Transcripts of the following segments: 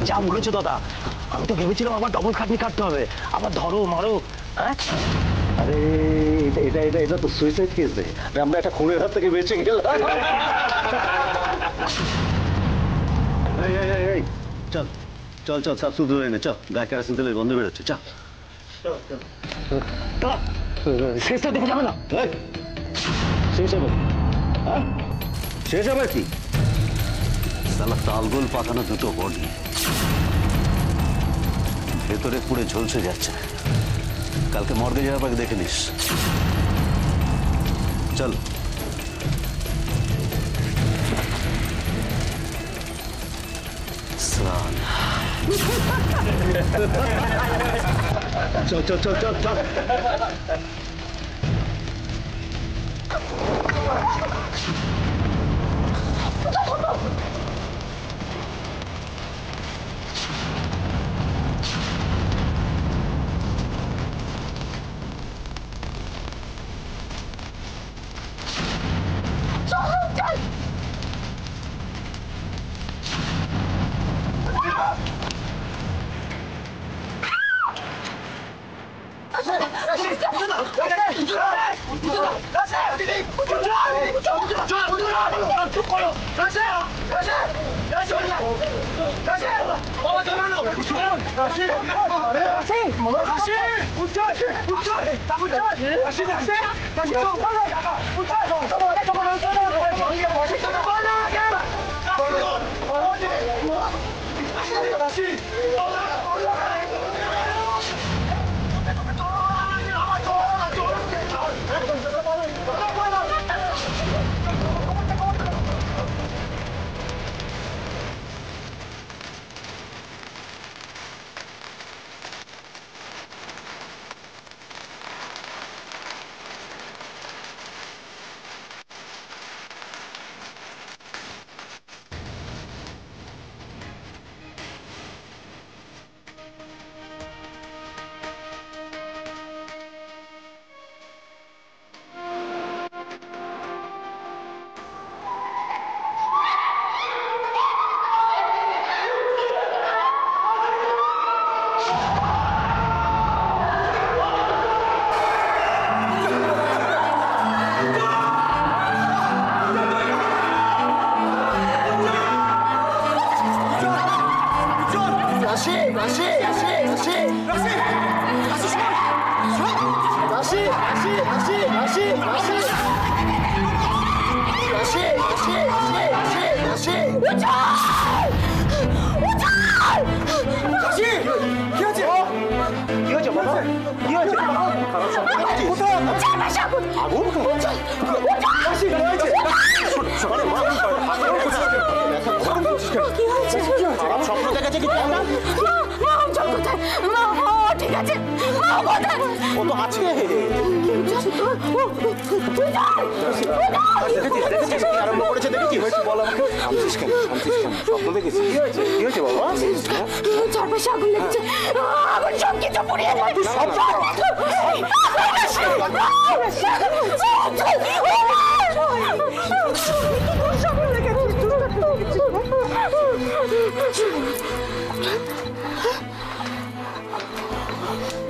যা বলেছো দাদা, আমি তো ভেবেছিলাম আবার ডবল খাটনি কাটতে হবে, আবার ধরো মারো। আরে এটা এটা এটা তো সুইসাইড কেস রে, আমরা একটা খুনের হাত থেকে বেঁচে গেলাম। চল চল চল সব শুধু এনে চল, গায়ে কেরোসিন তেলের গন্ধ বেরোচ্ছে, চল শেষটা দেখে যাবে না? শেষ হবে শেষ হবে কি? সালা তালগোল পাকানো দুটো বডি ভেতরে পুড়ে ঝলসে যাচ্ছে। কালকে মর্গে যাওয়ার পর দেখে নিস। চল চল চল চল চল চল।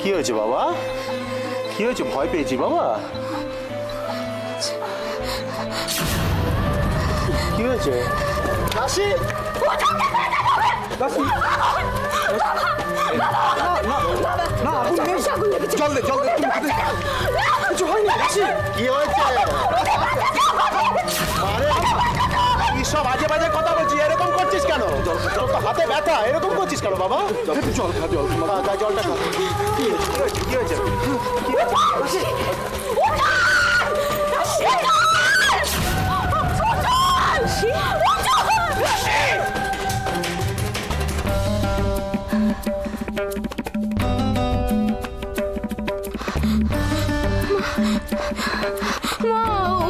কি হয়েছে বাবা? কি হয়েছে? ভয় পেয়েছি বাবা। কি হয়েছে? কাশি জল দে জল দে। কিছু হয়নি। কি হয়েছে? কি সব বাজে বাজে কথা বলছি, এরকম করছে করছিস কেন? তোর তো হাতে ব্যথা, এরকম করছিস কেন বাবা? জল খা, জল খা, জলটা খা। কি হয়েছে? কি হয়েছে?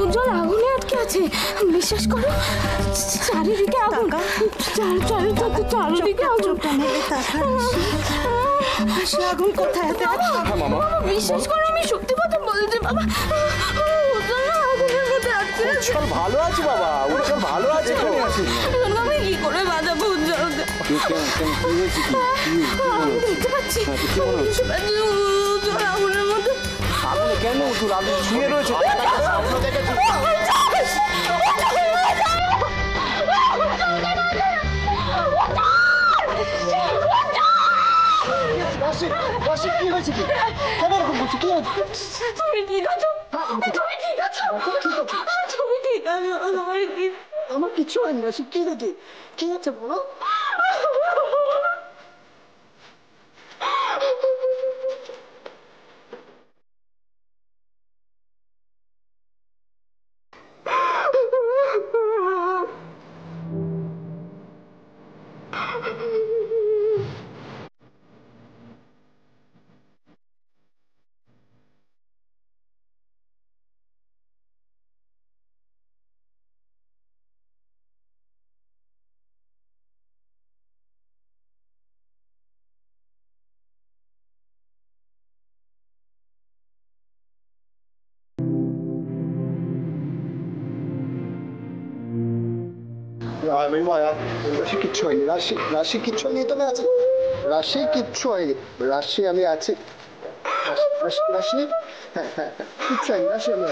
উজ্জ্বল আগুনে আটকে আছে, বিশ্বাস করো চারিদিকে আগুন, চারিদিকে আগুন। আগুন কোথায়? বিশ্বাস করো আমি সত্যি কথা বলছি বাবা, উজ্জ্বল আগুনের মধ্যে আটকে আছে। ভালো আছে বাবা, উজ্জ্বল ভালো আছে। আমি কি করে বাঁচাবো উজ্জ্বলকে? আমি দেখতে পাচ্ছি উজ্জ্বল আগুনের মধ্যে। আগুন কেন? তোর আগুন ছুঁয়ে রয়েছে। কি হয়েছে? কি কেন এরকম বলছি? কি হয়েছে? তুমি ঠিক আছো? তুমি ঠিক আছো? তুমি ঠিক আছো? আমার কিছু হয়নি। কি হয়েছে? কি হয়েছে বলো? আমি মায়া, রাশি কিচ্ছু হয়নি। রাশি কিচ্ছু হয়নি। তুমি আছো? রাশি কিচ্ছু হয়নি। রাশি আমি আছি। রাশি হ্যাঁ হ্যাঁ কিচ্ছু হয়নি। রাশি আমি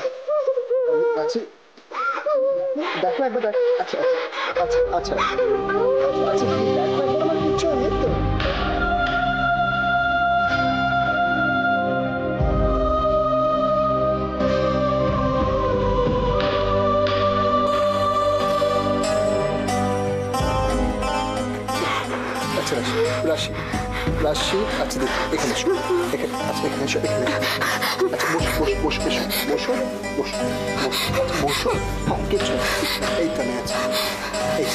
আছি। দেখো একবার দেখ। আচ্ছা আচ্ছা আচ্ছা আচ্ছা দেখো একবার, আমার কিচ্ছু হয়নি তো। রাশি রাশি আচ্ছা দেখ এখানে এসো, এখানে আচ্ছা এখানে এসো, এখানে আচ্ছা বসো বসো বসো বসো বসো বসো। হ্যাঁ কিচ্ছু এই তো নেই। আচ্ছা এই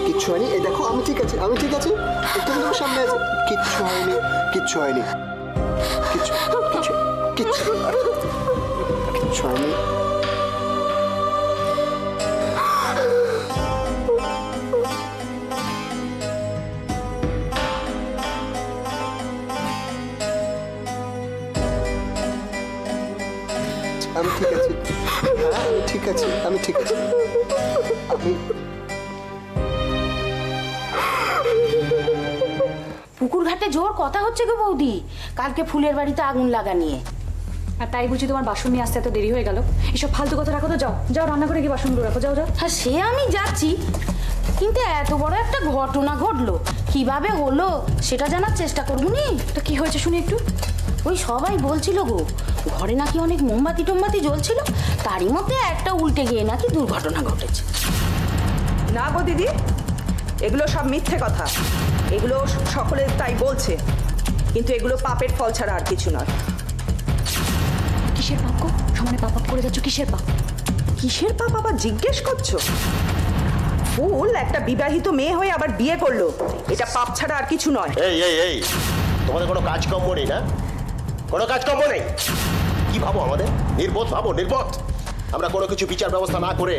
কিচ্ছু হয়নি। এই দেখো আমি ঠিক আছি, আমি ঠিক আছি। একটু তোমার সামনে আছে। কিচ্ছু হয়নি, কিচ্ছু হয়নি, কিচ্ছু কিচ্ছু কিচ্ছু কিচ্ছু হয়নি। আমি ঠিক আছি। হ্যাঁ আমি ঠিক আছি, আমি ঠিক আছি। আমি পুকুর ঘাটে জোর কথা হচ্ছে গো বৌদি, কালকে ফুলের বাড়িতে আগুন লাগা নিয়ে। আর তাই বুঝি তোমার বাসন নিয়ে আসতে এত দেরি হয়ে গেল? এসব ফালতু কথা রাখো তো, যাও যাও রান্না করে গিয়ে বাসনগুলো রাখো, যাও যাও। হ্যাঁ সে আমি যাচ্ছি, কিন্তু এত বড় একটা ঘটনা ঘটলো, কিভাবে হলো সেটা জানার চেষ্টা করবো নি। তা কি হয়েছে শুনি একটু। ওই সবাই বলছিল গো ঘরে নাকি অনেক মোমবাতি টোমবাতি জ্বলছিল, তারই মধ্যে একটা উল্টে গিয়ে নাকি দুর্ঘটনা ঘটেছে। না গো দিদি, এগুলো সব মিথ্যে কথা। এগুলো সকলে তাই বলছে, কিন্তু এগুলো পাপের ফল ছাড়া আর কিছু নয়। কিসের পাপ গো? সমানে পাপ পাপ করে যাচ্ছ, কিসের পাপ? কিসের পাপ আবার জিজ্ঞেস করছো? ফুল একটা বিবাহিত মেয়ে হয়ে আবার বিয়ে করলো, এটা পাপ ছাড়া আর কিছু নয়। এই এই এই তোমাদের কোনো কাজকর্ম নেই না? কোনো কাজকর্ম নেই? কি ভাবো আমাদের? নির্বোধ ভাবো, নির্বোধ। আমরা কোনো কিছু বিচার ব্যবস্থা না করে,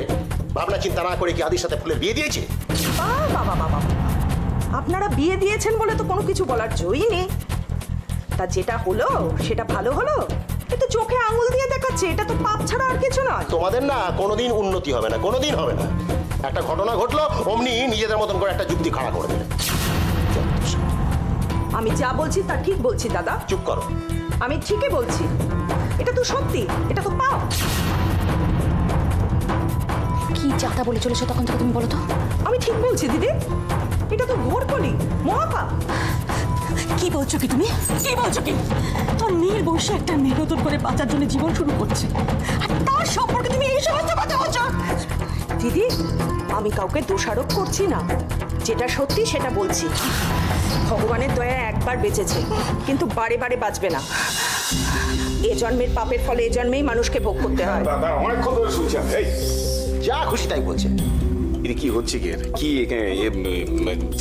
ভাবনা চিন্তা না করে কি আদির সাথে ফুলের বিয়ে দিয়েছি? বাবা বাবা, আপনারা বিয়ে দিয়েছেন বলে তো কোনো কিছু বলার জয়ই নেই। তা যেটা হলো সেটা ভালো হলো, কিন্তু চোখে আঙুল দিয়ে দেখাচ্ছে, এটা তো পাপ ছাড়া আর কিছু নয়। তোমাদের না কোনোদিন উন্নতি হবে না, কোনোদিন হবে না। একটা ঘটনা ঘটলো, অমনি নিজেদের মতন করে একটা যুক্তি খাড়া করে দিলে। আমি যা বলছি তা ঠিক বলছি দাদা। চুপ করো। আমি ঠিকই বলছি, এটা তো সত্যি, এটা তো পাপ। কি যাতা বলে চলেছো তখন থেকে, তুমি বলো তো? আমি ঠিক বলছি দিদি, এটা তো ঘোর কলি, মহাপাপ। কি বলছো কি তুমি? কি বলছো কি? তোর মেয়ের বয়সে একটা মেয়ে নতুন করে বাঁচার জন্য জীবন শুরু করছে, আর তার সম্পর্কে তুমি এই সমস্ত কথা বলছো? দিদি, আমি কাউকে দোষারোপ করছি না, যেটা সত্যি সেটা বলছি। ভগবানের দয়া একবার বেঁচেছে, কিন্তু বারে বারে বাঁচবে না। এ জন্মের পাপের ফলে এ জন্মেই মানুষকে ভোগ করতে হয়। অনেকক্ষণ ধরে শুনছি আমি। এই যা খুশি তাই বলছে। এটা কি হচ্ছে কি? কি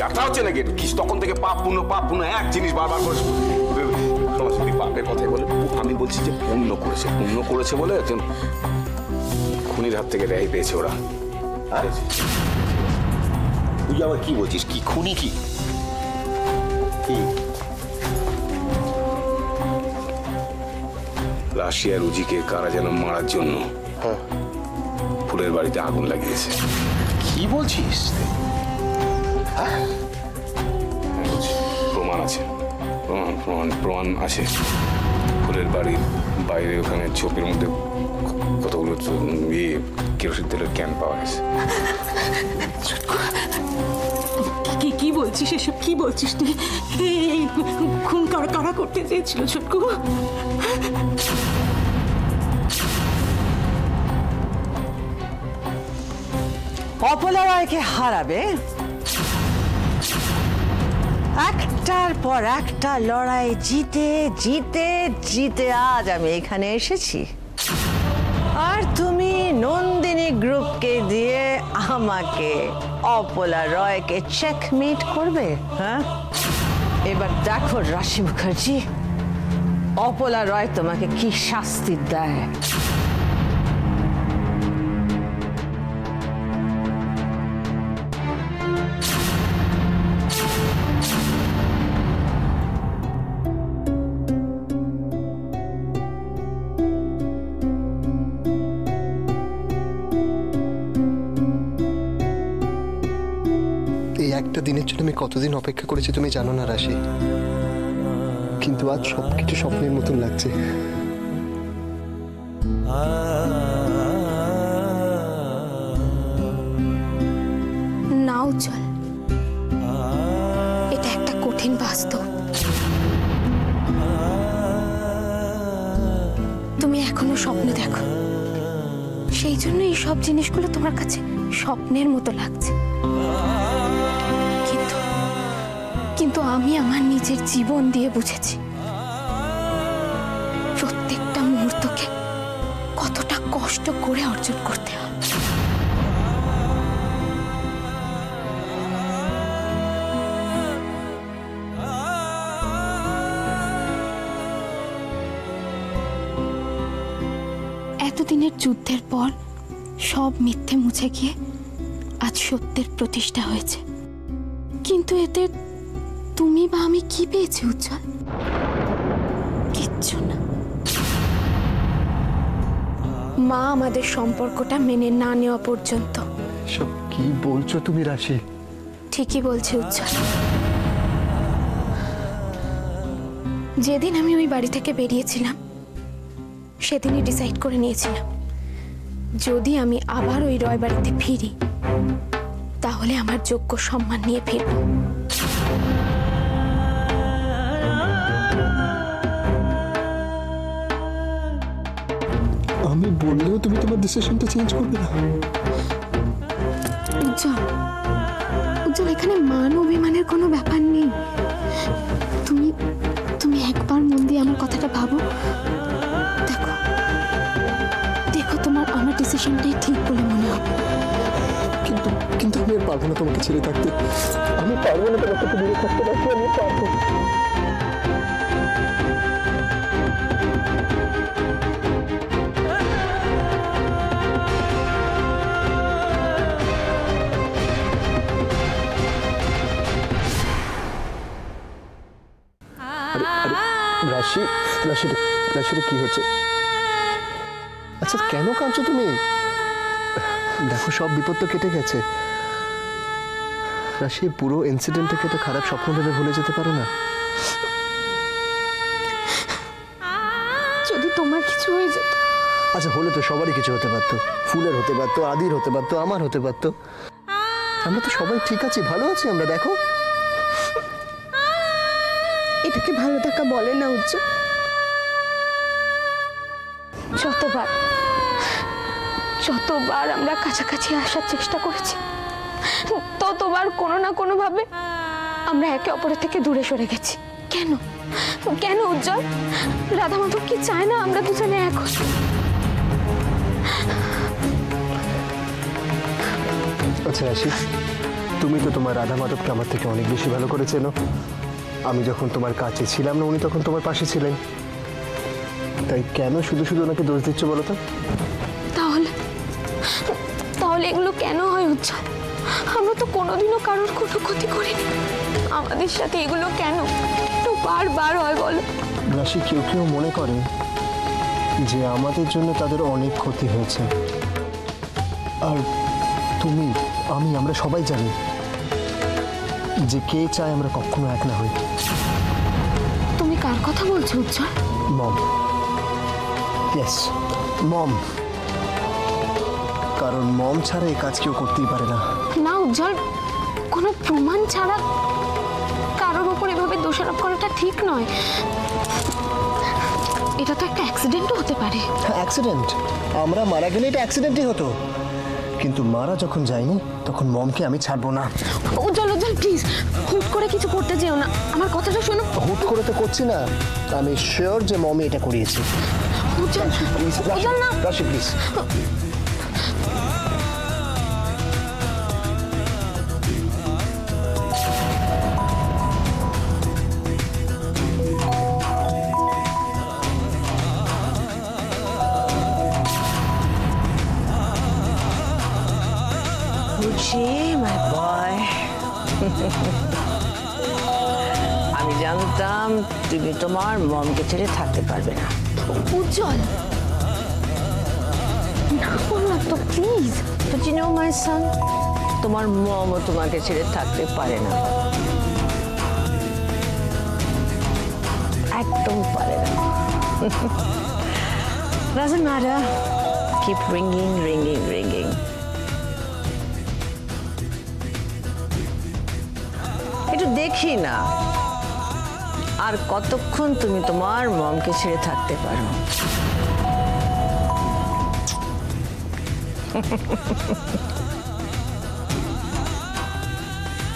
যাত্রা হচ্ছে নাকি? কি তখন থেকে পাপ পুণ্য এক জিনিস বারবার করে সরাসরি পাপের কথাই বলে। আমি বলছি যে পুণ্য করেছে বলে একজন খুনির হাত থেকে রেহাই পেয়েছে ওরা। তুই আবার কি বলছিস? কি খুনি? কি রাশিয়ার রুজিকে কারা যেন মারার জন্য ফুলের বাড়িতে আগুন লাগিয়েছে। কি বলছিস? প্রমাণ আছে, প্রমাণ আছে। ফুলের বাড়ির বাইরে ওখানে ঝোপের মধ্যে কতগুলো কেরোসিন তেলের ক্যান পাওয়া গেছে। কি বলছিস এসব? কি বলছিস তুই? এই খুন কারা করতে চেয়েছিল ছোটকু? অপলা রায়কে হারাবে, একটার পর একটা লড়াই জিতে জিতে জিতে আজ আমি এখানে এসেছি, আর তুমি নন্দিনী গ্রুপকে দিয়ে আমাকে অপলা রয়কে চেকমেট করবে? হ্যাঁ, এবার দেখো রাশি মুখার্জি, অপলা রয় তোমাকে কি শাস্তি দেয়। এই একটা দিনের জন্য আমি কতদিন অপেক্ষা করেছি তুমি জানো না রাশি, কিন্তু আজ সবকিছু স্বপ্নের মতন লাগছে। না উজ্জ্বল, এটা একটা কঠিন বাস্তব। তুমি এখনো স্বপ্ন দেখো, সেই জন্য এই সব জিনিসগুলো তোমার কাছে স্বপ্নের মতো লাগছে। কিন্তু আমি আমার নিজের জীবন দিয়ে বুঝেছি প্রত্যেকটা মুহূর্তকে কতটা কষ্ট করে অর্জন করতে হয়। এতদিনের যুদ্ধের পর সব মিথ্যে মুছে গিয়ে আজ সত্যের প্রতিষ্ঠা হয়েছে, কিন্তু এতে তুমি বা আমি কি পেয়েছি উজ্জ্বল? কিচ্ছু না। মা আমাদের সম্পর্কটা মেনে না নেওয়া পর্যন্ত। সব কি বলছো তুমি রাশি? ঠিকই বলছি উজ্জ্বল। যেদিন আমি ওই বাড়ি থেকে বেরিয়েছিলাম সেদিনই ডিসাইড করে নিয়েছিলাম, যদি আমি আবার ওই রয় বাড়িতে ফিরি তাহলে আমার যোগ্য সম্মান নিয়ে ফিরব। আমি বললেও তুমি তোমার ডিসিশনটা চেঞ্জ করবে না? উজ্জ্বল, উজ্জ্বল, এখানে মান অভিমানের কোনো ব্যাপার নেই। তুমি একবার মন দিয়ে আমার কথাটা ভাবো। দেখো তোমার আমার ডিসিশনটাই ঠিক বলে মনে হবে। কিন্তু আমি আর পারবো না তোমাকে ছেড়ে থাকতে। আমি পারবো না তোমাকে দূরে থাকতে, রাখতে আমি পারবো। রাশি, রাশির কি হচ্ছে? আচ্ছা কেন কাঁদছো তুমি? দেখো সব বিপদ তো কেটে গেছে। রাশি, পুরো ইনসিডেন্টটাকে তো খারাপ স্বপ্ন ভেবে ভুলে যেতে পারো না? যদি তোমার কিছু হয়ে যেত। আচ্ছা হলে তো সবারই কিছু হতে পারতো, ফুলের হতে পারতো, আদির হতে পারতো, আমার হতে পারতো। আমরা তো সবাই ঠিক আছি, ভালো আছি আমরা। দেখো এটাকে ভালো থাকা বলে না উজ্জ্বল। যতবার আমরা কাছাকাছি আসার চেষ্টা করেছি ততবার কোনো না কোনো ভাবে আমরা একে অপরের থেকে দূরে সরে গেছি। কেন কেন উজ্জ্বল? রাধা মাধব কি চায় না আমরা দুজনে এক হই? আচ্ছা রাশি, তুমি তো তোমার রাধা মাধবকে আমার থেকে অনেক বেশি ভালো করে চেনো। আমি যখন তোমার কাছে ছিলাম না উনি তখন তোমার পাশে ছিলেন, তাই কেন শুধু শুধু ওনাকে দোষ দিচ্ছ বলো তো? তাহলে তাহলে এগুলো কেন হয় উজ্জ্বল? আমরা তো কোনোদিনও কারোর কোনো ক্ষতি করিনি, আমাদের সাথে এগুলো কেন একটু বারবার হয় বলো? রাশি, কেউ কেউ মনে করে যে আমাদের জন্য তাদের অনেক ক্ষতি হয়েছে, আর তুমি আমরা সবাই জানি যে কে চায় আমরা কখনো এক না হই। তুমি কার কথা বলছো উজ্জ্বল? মম, ইয়েস মম। কারণ মম ছাড়া এই কাজ কেউ করতেই পারে না। না উজ্জ্বল, কোনো প্রমাণ ছাড়া কারোর উপর এভাবে দোষারোপ করাটা ঠিক নয়। এটা তো একটা অ্যাক্সিডেন্টও হতে পারে। অ্যাক্সিডেন্ট? আমরা মারা গেলে এটা অ্যাক্সিডেন্টই হতো, কিন্তু মারা যখন যায়নি তখন মমকে আমি ছাড়বো না। উজ্জ্বল উজ্জ্বল প্লিজ, হুট করে কিছু করতে যেও না, আমার কথাটা শোনো। হুট করে তো করছি না, আমি শিওর যে মমি এটা করিয়েছে। উজ্জ্বল উজ্জ্বল না। রাশি প্লিজ। মাই বয়, আমি জানতাম তুমি তোমার মমকে ছেড়ে থাকতে পারবে না। উজ্জ্বল না বলো না তো please. But you know my son, তোমার মমও তোমাকে ছেড়ে থাকতে পারে না, একদম পারে না। Doesn't matter, keep ringing, ringing, ringing. একটু দেখি না আর কতক্ষণ তুমি তোমার মমকে ছেড়ে থাকতে পারো।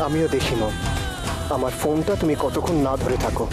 আমিও দেখি মম, আমার ফোনটা তুমি কতক্ষণ না ধরে থাকো।